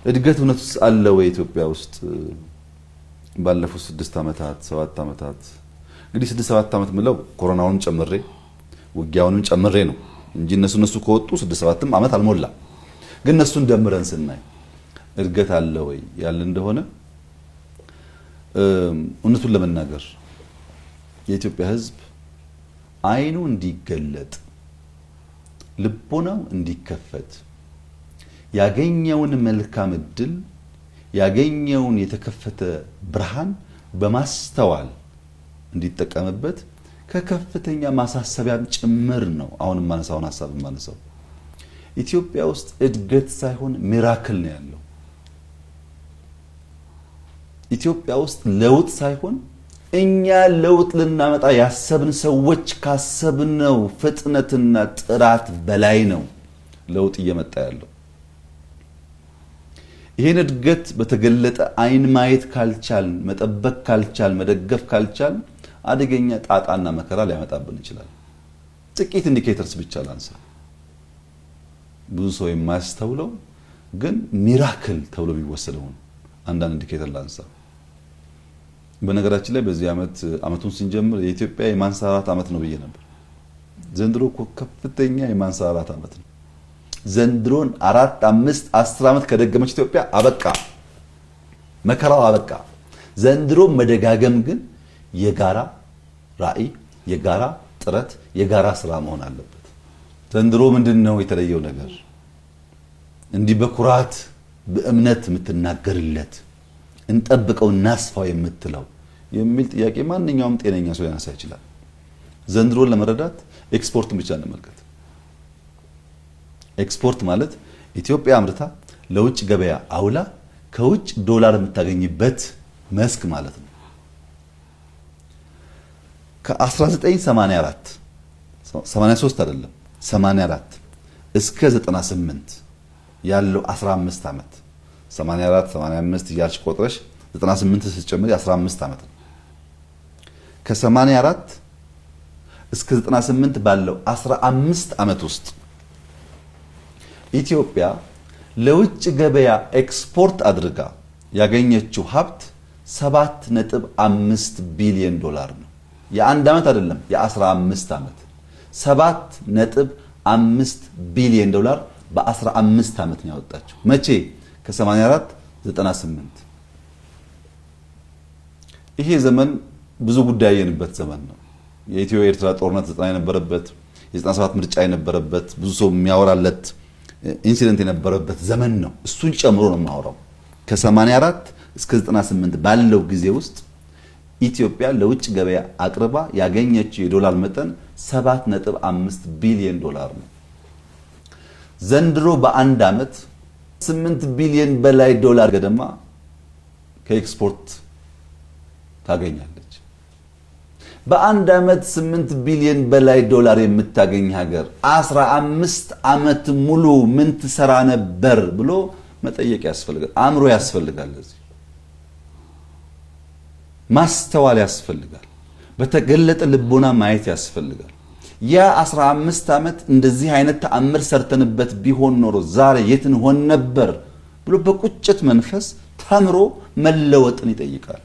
እድገት እውነትስ አለ ወይ ኢትዮጵያ ውስጥ? ባለፉት 6 ዓመታት 7 ዓመታት እንግዲህ 6-7 ዓመት ምለው ኮሮናውን ጨምሬ ውጊያውንም ጨምሬ ነው እንጂ እነሱ ከወጡ 6-7 ዓመት አልሞላ። ግን እነሱን ደምረን ስናይ እድገት አለ ወይ ያለ እንደሆነ እውነቱን ለመናገር የኢትዮጵያ ሕዝብ አይኑ እንዲገለጥ ልቦናው እንዲከፈት ያገኘውን መልካም እድል ያገኘውን የተከፈተ ብርሃን በማስተዋል እንዲጠቀምበት ከከፍተኛ ማሳሰቢያም ጭምር ነው። አሁን ማነሳውን ሐሳብ ማነሳው ኢትዮጵያ ውስጥ እድገት ሳይሆን ሚራክል ነው ያለው። ኢትዮጵያ ውስጥ ለውጥ ሳይሆን እኛ ለውጥ ልናመጣ ያሰብን ሰዎች ካሰብነው ፍጥነትና ጥራት በላይ ነው ለውጥ እየመጣ ያለው። ይሄን እድገት በተገለጠ አይን ማየት ካልቻል መጠበቅ ካልቻል መደገፍ ካልቻል አደገኛ ጣጣና መከራ ሊያመጣብን ይችላል። ጥቂት ኢንዲኬተርስ ብቻ ላንሳ። ብዙ ሰው የማያስተውለው ግን ሚራክል ተብሎ ቢወሰደው አንዳንድ ኢንዲኬተር ላንሳ። በነገራችን ላይ በዚህ አመቱን ስንጀምር የኢትዮጵያ የማንሰራራት አመት ነው ብዬ ነበር። ዘንድሮ እኮ ከፍተኛ የማንሰራራት አመት ነው። ዘንድሮን 4 5 10 አመት ከደገመች ኢትዮጵያ አበቃ፣ መከራው አበቃ። ዘንድሮ መደጋገም ግን የጋራ ራዕይ፣ የጋራ ጥረት፣ የጋራ ስራ መሆን አለበት። ዘንድሮ ምንድነው የተለየው ነገር? እንዲህ በኩራት በእምነት የምትናገርለት እንጠብቀው እናስፋው የምትለው የሚል ጥያቄ ማንኛውም ጤነኛ ሰው ያነሳ ይችላል። ዘንድሮን ለመረዳት ኤክስፖርትን ብቻ እንመልከት። ኤክስፖርት ማለት ኢትዮጵያ አምርታ ለውጭ ገበያ አውላ ከውጭ ዶላር የምታገኝበት መስክ ማለት ነው። ከ1984 83 አይደለም 84 እስከ 98 ያለው 15 ዓመት 84 85 እያልሽ ቆጥረሽ 98 ስትጨምሪ 15 ዓመት ነው። ከ84 እስከ 98 ባለው 15 ዓመት ውስጥ ኢትዮጵያ ለውጭ ገበያ ኤክስፖርት አድርጋ ያገኘችው ሀብት 7.5 ቢሊዮን ዶላር ነው። የአንድ ዓመት አይደለም፣ የ15 ዓመት 7.5 ቢሊዮን ዶላር በ15 ዓመት ነው ያወጣችው። መቼ? ከ84 98። ይሄ ዘመን ብዙ ጉዳይ የነበረበት ዘመን ነው። የኢትዮ ኤርትራ ጦርነት 90 የነበረበት፣ የ97 ምርጫ የነበረበት፣ ብዙ ሰው የሚያወራለት ኢንሲደንት የነበረበት ዘመን ነው። እሱን ጨምሮ ነው የማወራው። ከ84 እስከ 98 ባለው ጊዜ ውስጥ ኢትዮጵያ ለውጭ ገበያ አቅርባ ያገኘችው የዶላር መጠን 7.5 ቢሊዮን ዶላር ነው። ዘንድሮ በአንድ ዓመት 8 ቢሊዮን በላይ ዶላር ገደማ ከኤክስፖርት ታገኛለች። በአንድ ዓመት 8 ቢሊዮን በላይ ዶላር የምታገኝ ሀገር 15 ዓመት ሙሉ ምን ትሰራ ነበር ብሎ መጠየቅ ያስፈልጋል። አእምሮ ያስፈልጋል። ለዚህ ማስተዋል ያስፈልጋል። በተገለጠ ልቦና ማየት ያስፈልጋል። ያ 15 ዓመት እንደዚህ አይነት ተአምር ሰርተንበት ቢሆን ኖሮ ዛሬ የት እንሆን ነበር ብሎ በቁጭት መንፈስ ተምሮ መለወጥን ይጠይቃል።